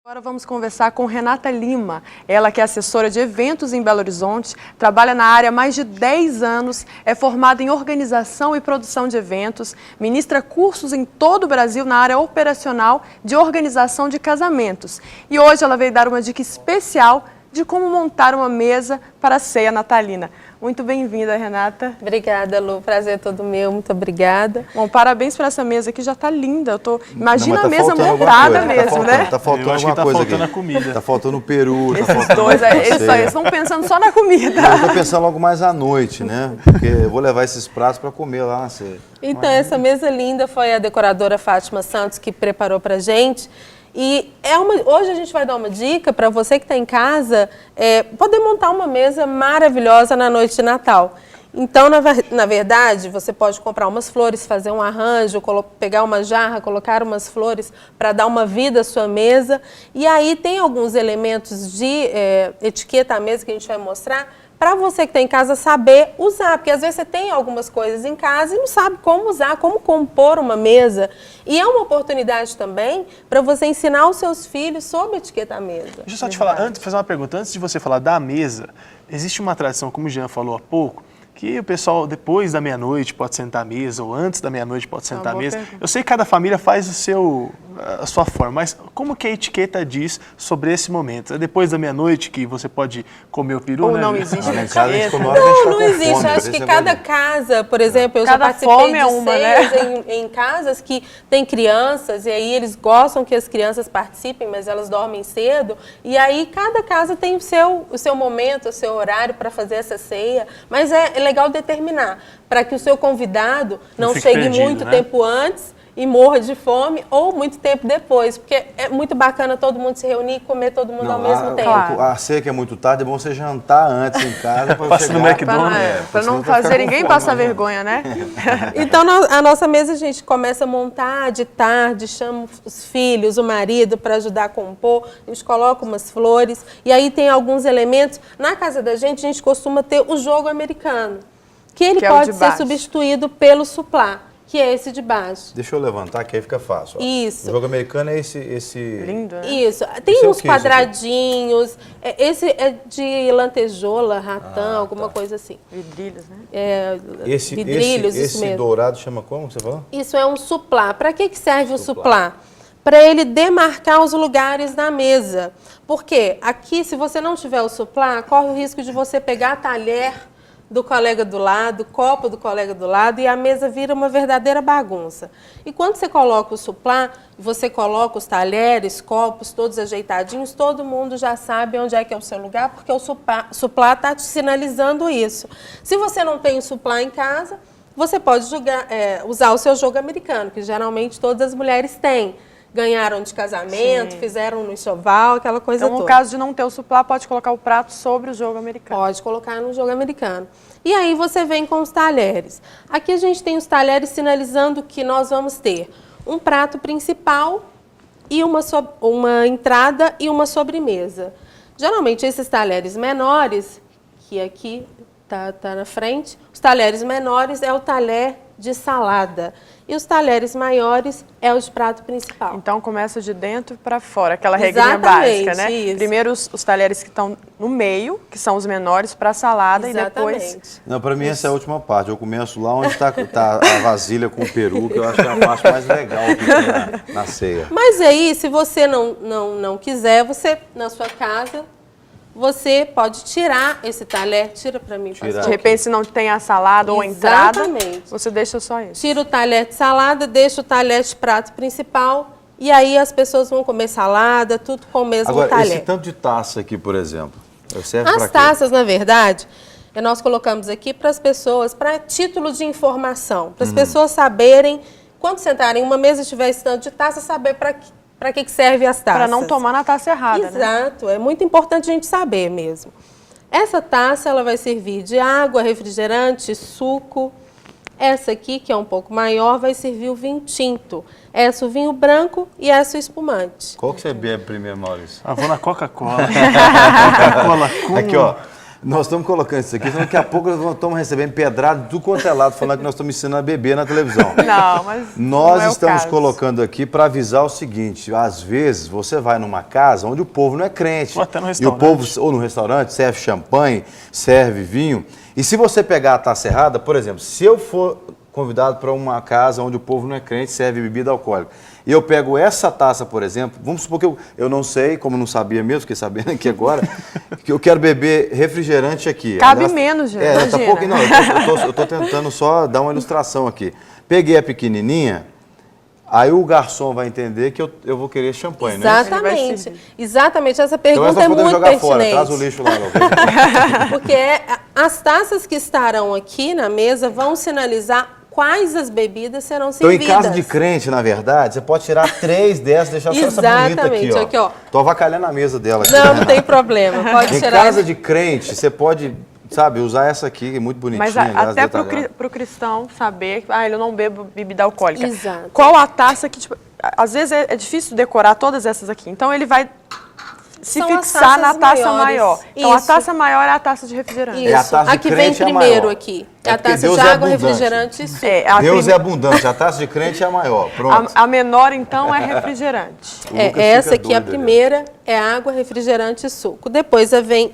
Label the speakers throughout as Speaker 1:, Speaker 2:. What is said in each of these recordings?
Speaker 1: Agora vamos conversar com Renata Lima, ela que é assessora de eventos em Belo Horizonte, trabalha na área há mais de 10 anos, é formada em organização e produção de eventos, ministra cursos em todo o Brasil na área operacional de organização de casamentos. E hoje ela veio dar uma dica especial de como montar uma mesa para a ceia natalina. Muito bem-vinda, Renata.
Speaker 2: Obrigada, Lu. Prazer é todo meu. Muito obrigada.
Speaker 1: Bom, parabéns por essa mesa aqui, já está linda. Imagina a mesa montada mesmo, né?
Speaker 3: Tá faltando alguma coisa aqui. Tá faltando a comida. Tá faltando o peru.
Speaker 1: Esses dois, eles estão pensando só na comida.
Speaker 3: Eu tô pensando logo mais à noite, né? Porque eu vou levar esses pratos para comer lá na ceia.
Speaker 2: Então, essa mesa linda foi a decoradora Fátima Santos que preparou pra gente. E hoje a gente vai dar uma dica para você que está em casa, poder montar uma mesa maravilhosa na noite de Natal. Então, na verdade, você pode comprar umas flores, fazer um arranjo, pegar uma jarra, colocar umas flores para dar uma vida à sua mesa. E aí tem alguns elementos de etiqueta à mesa que a gente vai mostrar, para você que está em casa saber usar, porque às vezes você tem algumas coisas em casa e não sabe como usar, como compor uma mesa. E é uma oportunidade também para você ensinar os seus filhos sobre etiqueta à mesa.
Speaker 4: Deixa eu só te falar, fazer uma pergunta. Antes de você falar da mesa, existe uma tradição, como o Jean falou há pouco, que o pessoal depois da meia-noite pode sentar à mesa, ou antes da meia-noite pode sentar à mesa. Eu sei que cada família faz a sua forma, mas como que a etiqueta diz sobre esse momento? É depois da meia-noite que você pode comer o peru,
Speaker 1: ou
Speaker 4: né?
Speaker 1: Não existe etiqueta.
Speaker 2: Não existe. Acho que cada casa, por exemplo, eu já participei de ceias em casas que tem crianças, e aí eles gostam que as crianças participem, mas elas dormem cedo, e aí cada casa tem o seu momento, o seu horário para fazer essa ceia, mas é legal determinar, para que o seu convidado não chegue perdido, muito tempo antes e morra de fome, ou muito tempo depois, porque é muito bacana todo mundo se reunir e comer todo mundo ao mesmo tempo.
Speaker 3: A ceia que é muito tarde, é bom você jantar antes em casa para
Speaker 4: chegar no McDonald's.
Speaker 1: Para não fazer ninguém passar vergonha, né?
Speaker 2: Então, a nossa mesa, a gente começa a montar de tarde, chama os filhos, o marido para ajudar a compor, a gente coloca umas flores, e aí tem alguns elementos. Na casa da gente, a gente costuma ter o jogo americano, que ele pode ser substituído pelo suplá, que é esse de baixo.
Speaker 3: Deixa eu levantar, que aí fica fácil. Ó.
Speaker 2: Isso.
Speaker 3: O jogo americano é esse...
Speaker 1: Lindo, né?
Speaker 2: Isso. Tem uns quadradinhos. Esse é de lantejola, ratã, alguma coisa assim.
Speaker 1: Vidrilhos, né?
Speaker 2: Vidrilhos, isso
Speaker 3: mesmo. Esse dourado chama como você falou?
Speaker 2: Isso é um suplá. Para que serve o suplá? Para ele demarcar os lugares na mesa. Porque aqui, se você não tiver o suplá, corre o risco de você pegar talher do colega do lado, copo do colega do lado, e a mesa vira uma verdadeira bagunça. E quando você coloca o suplá, você coloca os talheres, copos, todos ajeitadinhos, todo mundo já sabe onde é que é o seu lugar, porque o suplá está te sinalizando isso. Se você não tem o suplá em casa, você pode usar o seu jogo americano, que geralmente todas as mulheres têm. Ganharam de casamento, fizeram no enxoval, aquela coisa toda.
Speaker 1: Então, no caso de não ter o suplá, pode colocar o prato sobre o jogo americano.
Speaker 2: Pode colocar no jogo americano. E aí você vem com os talheres. Aqui a gente tem os talheres sinalizando que nós vamos ter um prato principal e uma entrada e uma sobremesa. Geralmente esses talheres menores, que aqui tá na frente, os talheres menores é o talher de salada. E os talheres maiores é o de prato principal.
Speaker 1: Então, começa de dentro para fora, aquela regrinha básica, né?
Speaker 2: Isso.
Speaker 1: Primeiro os talheres que estão no meio, que são os menores, para a salada.
Speaker 2: Exatamente.
Speaker 1: E depois...
Speaker 3: Não, para mim essa é a última parte. Eu começo lá onde está a vasilha com o peru, que eu acho que é a parte mais legal que tem na ceia.
Speaker 2: Mas aí, se você não quiser, você, na sua casa... Você pode tirar esse talher, tira para mim.
Speaker 1: De repente, se não tem a salada ou a entrada, você deixa só isso.
Speaker 2: Tira o talher de salada, deixa o talher de prato principal e aí as pessoas vão comer salada, tudo com o mesmo talher.
Speaker 3: Agora, esse tanto de taça aqui, por exemplo, serve para quê?
Speaker 2: As taças, na verdade, nós colocamos aqui para as pessoas, para título de informação, para as pessoas saberem, quando sentarem em uma mesa e tiver esse tanto de taça, saber para que serve as taças.
Speaker 1: Para não tomar na taça errada,
Speaker 2: Exato, né? É muito importante a gente saber mesmo. Essa taça, ela vai servir de água, refrigerante, suco. Essa aqui, que é um pouco maior, vai servir o vinho tinto. Essa o vinho branco e essa o espumante.
Speaker 3: Qual que você bebe primeiro, Maurício?
Speaker 4: Vou na Coca-Cola. Coca-Cola com...
Speaker 3: Aqui, ó. Nós estamos colocando isso aqui, senão daqui a pouco nós estamos recebendo pedrada do quanto é lado, falando que nós estamos ensinando a beber na televisão.
Speaker 1: Não, mas
Speaker 3: Nós
Speaker 1: não é
Speaker 3: estamos
Speaker 1: o caso.
Speaker 3: colocando aqui para avisar o seguinte, às vezes você vai numa casa onde o povo não é crente.
Speaker 4: Ou até no
Speaker 3: E o
Speaker 4: restaurante.
Speaker 3: povo, ou no restaurante, serve champanhe, serve vinho. E se você pegar a taça errada, por exemplo, se eu for convidado para uma casa onde o povo não é crente, serve bebida alcoólica, e eu pego essa taça, por exemplo, vamos supor que eu não sei, como não sabia mesmo, fiquei sabendo aqui agora, que eu quero beber refrigerante aqui.
Speaker 1: Cabe menos, gente,
Speaker 3: tá
Speaker 1: imagina.
Speaker 3: pouco, não, eu tô tentando só dar uma ilustração aqui. Peguei a pequenininha, aí o garçom vai entender que eu vou querer champanhe, né?
Speaker 2: Exatamente. Exatamente. Essa
Speaker 3: Então
Speaker 2: pergunta
Speaker 3: nós
Speaker 2: é
Speaker 3: podemos
Speaker 2: muito
Speaker 3: jogar fora,
Speaker 2: pertinente.
Speaker 3: traz o lixo lá. Lucas.
Speaker 2: Porque as taças que estarão aqui na mesa vão sinalizar quais as bebidas serão
Speaker 3: Então, em
Speaker 2: servidas.
Speaker 3: casa de crente, na verdade, você pode tirar 3 dessas e deixar só essa bonita aqui,
Speaker 2: Exatamente,
Speaker 3: ó.
Speaker 2: aqui, ó.
Speaker 3: Tô avacalhando a mesa dela aqui.
Speaker 2: Não tem problema. Pode
Speaker 3: Em
Speaker 2: tirar.
Speaker 3: casa de crente, você pode, sabe, usar essa aqui, que é muito bonitinha.
Speaker 1: Mas
Speaker 3: aliás,
Speaker 1: até
Speaker 3: detalhada.
Speaker 1: para o cristão saber que eu não bebo bebida alcoólica.
Speaker 2: Exato.
Speaker 1: Qual a taça que, tipo, às vezes é difícil decorar todas essas aqui. Então ele vai se
Speaker 2: São as
Speaker 1: fixar na
Speaker 2: taças
Speaker 1: taça
Speaker 2: maiores.
Speaker 1: maior. Então
Speaker 2: Isso.
Speaker 1: a taça maior é a taça de refrigerante.
Speaker 3: É a taça de
Speaker 2: Aqui vem
Speaker 3: crente é a
Speaker 2: primeiro
Speaker 3: maior.
Speaker 2: aqui.
Speaker 3: É
Speaker 2: É a
Speaker 3: porque
Speaker 2: taça
Speaker 3: Deus
Speaker 2: de
Speaker 3: é
Speaker 2: água,
Speaker 3: abundante.
Speaker 2: refrigerante e suco.
Speaker 3: Deus é abundante, a taça de crente é a maior. Pronto.
Speaker 1: A menor, então, é refrigerante.
Speaker 3: O Lucas fica
Speaker 2: Essa aqui, a
Speaker 3: doido,
Speaker 2: primeira, é água, refrigerante e suco. Depois vem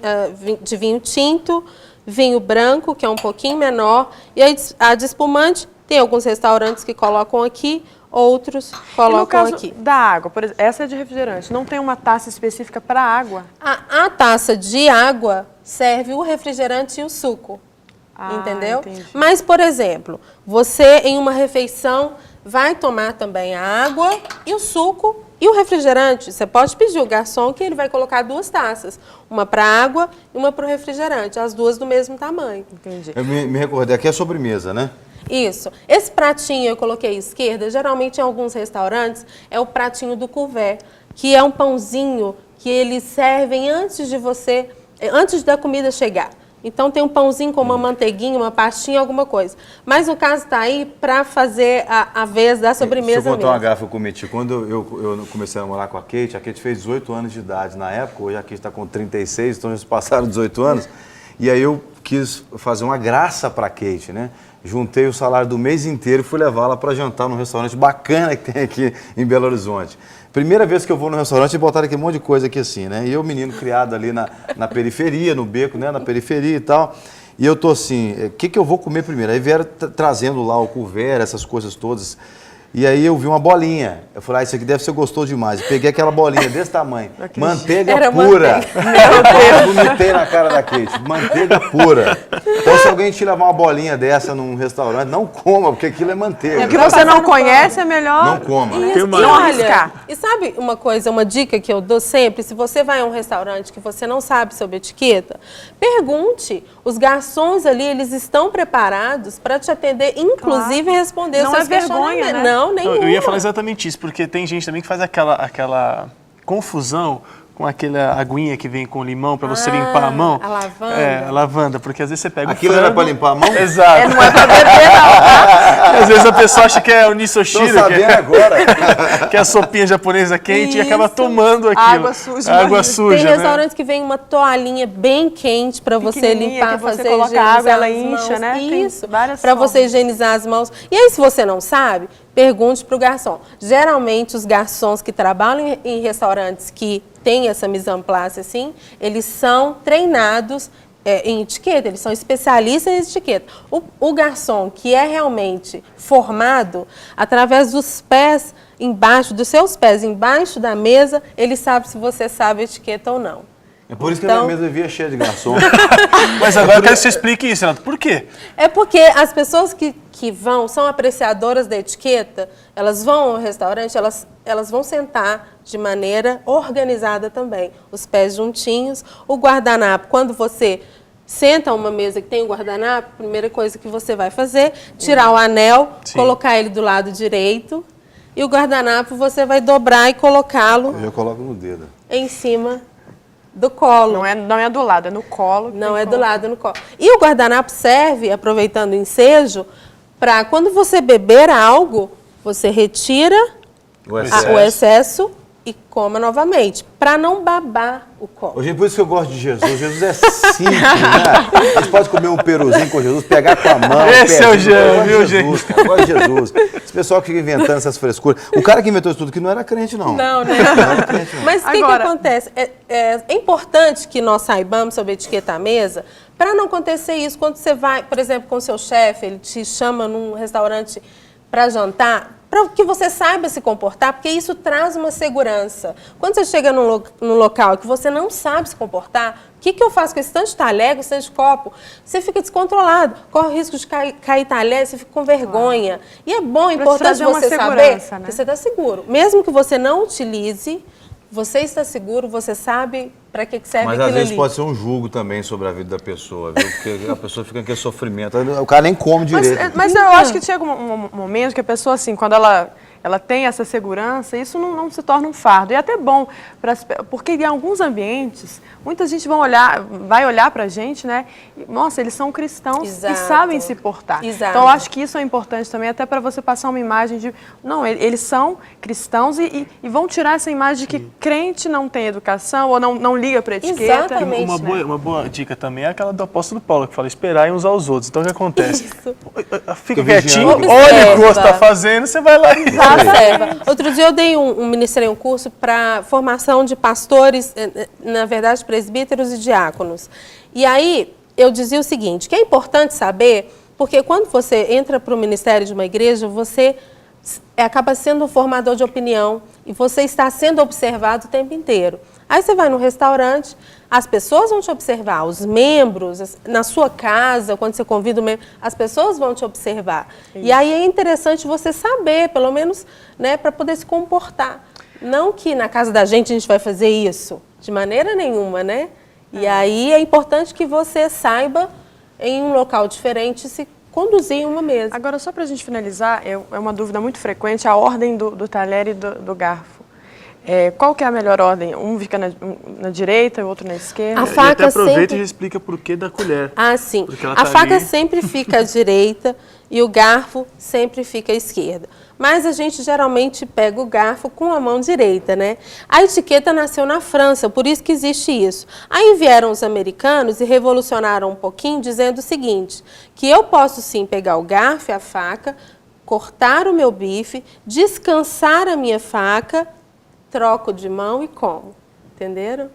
Speaker 2: de vinho tinto, vinho branco, que é um pouquinho menor. E a de espumante, tem alguns restaurantes que colocam aqui, outros
Speaker 1: E no
Speaker 2: colocam
Speaker 1: caso
Speaker 2: aqui.
Speaker 1: da água, por exemplo, essa é de refrigerante. Não tem uma taça específica para água?
Speaker 2: A taça de água serve o refrigerante e o suco.
Speaker 1: Ah,
Speaker 2: Entendeu?
Speaker 1: entendi.
Speaker 2: Mas, por exemplo, você em uma refeição vai tomar também a água e o suco e o refrigerante. Você pode pedir ao garçom que ele vai colocar 2 taças. Uma para água e uma para o refrigerante. As duas do mesmo tamanho.
Speaker 1: Entendi.
Speaker 3: Eu me recordei, aqui é sobremesa, né?
Speaker 2: Isso. Esse pratinho eu coloquei à esquerda, geralmente em alguns restaurantes, é o pratinho do couvert, que é um pãozinho que eles servem antes da comida chegar. Então tem um pãozinho com uma manteiguinha, uma pastinha, alguma coisa. Mas o caso está aí para fazer a vez da sobremesa
Speaker 3: Deixa eu contar uma
Speaker 2: mesmo.
Speaker 3: gafe que eu cometi. Quando eu comecei a namorar com a Kate fez 18 anos de idade na época, hoje a Kate está com 36, então já se passaram 18 anos. E aí eu quis fazer uma graça para a Kate, né? Juntei o salário do mês inteiro e fui levá-la para jantar num restaurante bacana que tem aqui em Belo Horizonte. Primeira vez que eu vou no restaurante e botaram aqui um monte de coisa aqui assim, né? E eu, menino criado ali na periferia, no beco, né? Na periferia e tal. E eu tô assim, o que eu vou comer primeiro? Aí vieram trazendo lá o couvert, essas coisas todas. E aí eu vi uma bolinha. Eu falei, isso aqui deve ser gostoso demais. Eu peguei aquela bolinha desse tamanho. Manteiga
Speaker 2: Era
Speaker 3: pura.
Speaker 2: manteiga.
Speaker 3: Eu vomitei na cara da Kate. Manteiga pura. Então, se alguém te levar uma bolinha dessa num restaurante, não coma, porque aquilo é manteiga.
Speaker 1: O que você não conhece é melhor
Speaker 3: Não coma.
Speaker 2: Isso,
Speaker 4: Tem uma-
Speaker 2: e
Speaker 1: Não
Speaker 2: olha,
Speaker 1: arriscar.
Speaker 2: e sabe uma coisa, uma dica que eu dou sempre? Se você vai a um restaurante que você não sabe sobre etiqueta, pergunte. Os garçons ali, eles estão preparados para te atender, inclusive responder
Speaker 1: Não
Speaker 2: seus
Speaker 1: é vergonha,
Speaker 2: questionamentos.
Speaker 1: né?
Speaker 2: Não, nenhuma.
Speaker 4: Eu ia falar exatamente isso, porque tem gente também que faz aquela confusão com aquela aguinha que vem com limão para você limpar a mão.
Speaker 2: a lavanda.
Speaker 4: É, a lavanda, porque às vezes você pega
Speaker 3: Aquilo
Speaker 4: o
Speaker 3: era
Speaker 4: frango...
Speaker 3: pra limpar a mão?
Speaker 4: Exato.
Speaker 1: Não é pra beber, não.
Speaker 4: Às vezes a pessoa acha que é o
Speaker 3: Tô
Speaker 4: nisoshiro,
Speaker 3: sabendo agora.
Speaker 4: que é a sopinha japonesa quente e acaba
Speaker 2: Isso.
Speaker 4: tomando aquilo.
Speaker 1: Água suja,
Speaker 4: Água
Speaker 1: imagina.
Speaker 4: suja,
Speaker 2: Tem
Speaker 4: né?
Speaker 2: restaurante que vem uma toalhinha bem quente para você
Speaker 1: Pequenininha,
Speaker 2: limpar,
Speaker 1: que você
Speaker 2: fazer
Speaker 1: coloca
Speaker 2: higienizar
Speaker 1: água, ela
Speaker 2: as
Speaker 1: incha,
Speaker 2: mãos.
Speaker 1: né? Tem
Speaker 2: Isso,
Speaker 1: várias
Speaker 2: para você
Speaker 1: formas.
Speaker 2: higienizar as mãos. E aí, se você não sabe, pergunte para o garçom. Geralmente, os garçons que trabalham em restaurantes que têm essa mise en place assim, eles são treinados em etiqueta, eles são especialistas em etiqueta. O garçom que é realmente formado, através dos pés embaixo, dos seus pés embaixo da mesa, ele sabe se você sabe etiqueta ou não.
Speaker 3: É por isso que a
Speaker 2: Então-
Speaker 3: minha mesa vivia cheia de garçom.
Speaker 4: Mas agora eu quero que você explique isso, Renato. Por quê?
Speaker 2: É porque as pessoas que são apreciadoras da etiqueta, elas vão ao restaurante, elas vão sentar de maneira organizada também. Os pés juntinhos, o guardanapo. Quando você senta a uma mesa que tem o guardanapo, a primeira coisa que você vai fazer, tirar o anel,
Speaker 4: Sim.
Speaker 2: colocar ele do lado direito, e o guardanapo você vai dobrar e colocá-lo
Speaker 3: Eu já coloco no dedo.
Speaker 2: em cima do colo.
Speaker 1: Não é do lado, é no colo. que
Speaker 2: Não
Speaker 1: tem
Speaker 2: é
Speaker 1: que
Speaker 2: do
Speaker 1: colocar.
Speaker 2: lado no colo. E o guardanapo serve, aproveitando o ensejo, para quando você beber algo, você retira
Speaker 3: O
Speaker 2: o excesso e coma novamente, para não babar o copo.
Speaker 3: Hoje, por isso que eu gosto de Jesus. Jesus é simples, né? A gente pode comer um peruzinho com Jesus, pegar com a mão.
Speaker 4: Esse é o Jean, viu,
Speaker 3: Jesus, cara, eu gosto de Jesus. Esse pessoal que fica inventando essas frescuras. O cara que inventou isso tudo aqui não era crente, não.
Speaker 2: Não, né?
Speaker 3: Não era crente, não.
Speaker 2: Mas o que acontece? É importante que nós saibamos sobre etiqueta à mesa, para não acontecer isso quando você vai, por exemplo, com o seu chefe, ele te chama num restaurante para jantar, para que você saiba se comportar, porque isso traz uma segurança. Quando você chega num local que você não sabe se comportar, o que eu faço com esse tanto de talher, com esse tanto de copo? Você fica descontrolado, corre o risco de cair talher, você fica com vergonha. E é bom, importante você saber que você está seguro. Mesmo que você não utilize, você está seguro, você sabe para que serve aquilo ali.
Speaker 3: Mas às vezes pode ser um julgo também sobre a vida da pessoa, viu? Porque a pessoa fica com aquele sofrimento. O cara nem come direito.
Speaker 1: Mas eu acho que chega um momento que a pessoa, assim, quando ela tem essa segurança, isso não se torna um fardo. E é até bom, porque em alguns ambientes, muita gente vai olhar para a gente, né? E, nossa, eles são cristãos e sabem se portar.
Speaker 2: Exato.
Speaker 1: Então, eu acho que isso é importante também, até para você passar uma imagem de, não, eles são cristãos e vão tirar essa imagem de que crente não tem educação ou não liga para etiqueta.
Speaker 2: Exatamente.
Speaker 4: Uma boa dica também é aquela do apóstolo Paulo, que fala, esperar uns aos outros. Então, o que acontece?
Speaker 2: Isso.
Speaker 4: Fica quietinho,
Speaker 2: Observa.
Speaker 4: olha o que você está fazendo, você vai lá e
Speaker 2: Observa. Outro dia eu dei ministrei um curso para formação de pastores, na verdade, presbíteros e diáconos. E aí eu dizia o seguinte, que é importante saber, porque quando você entra para o ministério de uma igreja, você acaba sendo um formador de opinião e você está sendo observado o tempo inteiro. Aí você vai no restaurante, as pessoas vão te observar, os membros, na sua casa, quando você convida o membro, as pessoas vão te observar. Isso. E aí é interessante você saber, pelo menos, né, para poder se comportar. Não que na casa da gente a gente vai fazer isso, de maneira nenhuma, né? E aí é importante que você saiba, em um local diferente, se conduzir em uma mesa.
Speaker 1: Agora, só para a gente finalizar, é uma dúvida muito frequente, a ordem do talher e do garfo. Qual que é a melhor ordem? Um fica na direita e o outro na esquerda?
Speaker 2: A faca
Speaker 4: e até aproveita
Speaker 2: sempre...
Speaker 4: e já explica por que da colher.
Speaker 2: Ah, sim.
Speaker 4: A
Speaker 2: faca sempre fica à direita e o garfo sempre fica à esquerda. Mas a gente geralmente pega o garfo com a mão direita, né? A etiqueta nasceu na França, por isso que existe isso. Aí vieram os americanos e revolucionaram um pouquinho, dizendo o seguinte, que eu posso sim pegar o garfo e a faca, cortar o meu bife, descansar a minha faca, troco de mão e como. Entenderam?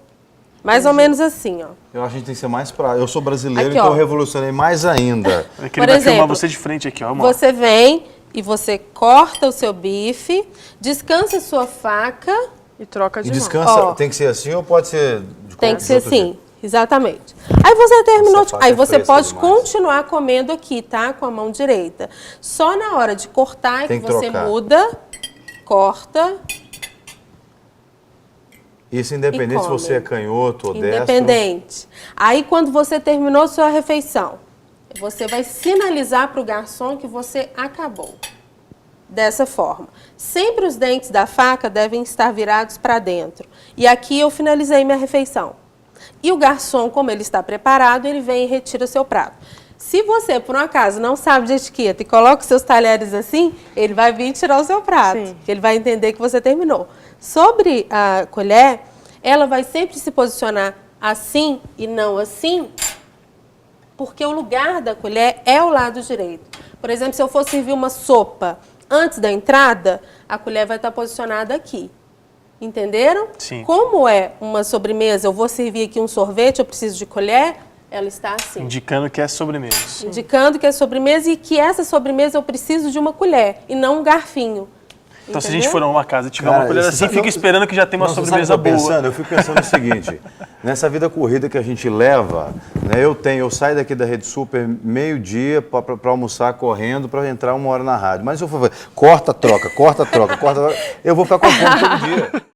Speaker 2: Mais ou menos assim, ó.
Speaker 3: Eu acho que a gente tem que ser mais prático. Eu sou brasileiro,
Speaker 2: Aqui,
Speaker 3: então eu
Speaker 2: ó.
Speaker 3: revolucionei mais ainda.
Speaker 4: Por exemplo, filmar você de frente aqui, ó.
Speaker 2: Você vem e você corta o seu bife, descansa a sua faca
Speaker 1: e troca de
Speaker 3: E
Speaker 1: mão.
Speaker 3: descansa,
Speaker 2: Ó.
Speaker 3: tem que ser assim ou pode ser
Speaker 2: Tem que ser
Speaker 3: outro
Speaker 2: assim,
Speaker 3: jeito?
Speaker 2: exatamente. Aí você terminou,
Speaker 3: Essa faca
Speaker 2: aí
Speaker 3: é
Speaker 2: você
Speaker 3: fresca
Speaker 2: pode
Speaker 3: demais.
Speaker 2: continuar comendo aqui, tá? Com a mão direita. Só na hora de cortar é que
Speaker 3: Tem que
Speaker 2: você
Speaker 3: trocar.
Speaker 2: muda, corta,
Speaker 3: Isso independente
Speaker 2: E
Speaker 3: se
Speaker 2: come.
Speaker 3: você é canhoto ou destro.
Speaker 2: independente. Aí quando você terminou sua refeição, você vai sinalizar para o garçom que você acabou. Dessa forma. Sempre os dentes da faca devem estar virados para dentro. E aqui eu finalizei minha refeição. E o garçom, como ele está preparado, ele vem e retira seu prato. Se você, por um acaso, não sabe de etiqueta e coloca os seus talheres assim, ele vai vir tirar o seu prato.
Speaker 1: Sim.
Speaker 2: Ele vai entender que você terminou. Sobre a colher, ela vai sempre se posicionar assim e não assim, porque o lugar da colher é o lado direito. Por exemplo, se eu for servir uma sopa antes da entrada, a colher vai estar posicionada aqui. Entenderam?
Speaker 4: Sim.
Speaker 2: Como é uma sobremesa, eu vou servir aqui um sorvete, eu preciso de colher, ela está assim.
Speaker 4: Indicando que é sobremesa.
Speaker 2: Indicando que é sobremesa e que essa sobremesa eu preciso de uma colher e não um garfinho.
Speaker 4: Então, se a gente for a uma casa e tiver
Speaker 3: Cara,
Speaker 4: uma colher
Speaker 3: você
Speaker 4: assim,
Speaker 3: sabe-
Speaker 4: fica esperando que já tem uma
Speaker 3: Não, você
Speaker 4: sobremesa
Speaker 3: sabe o que eu tô
Speaker 4: boa.
Speaker 3: pensando? Eu fico pensando o seguinte, nessa vida corrida que a gente leva, né, eu saio daqui da Rede Super meio-dia para almoçar correndo, para entrar 1 hora na rádio. Mas se eu for corta, troca, eu vou ficar com fome todo dia.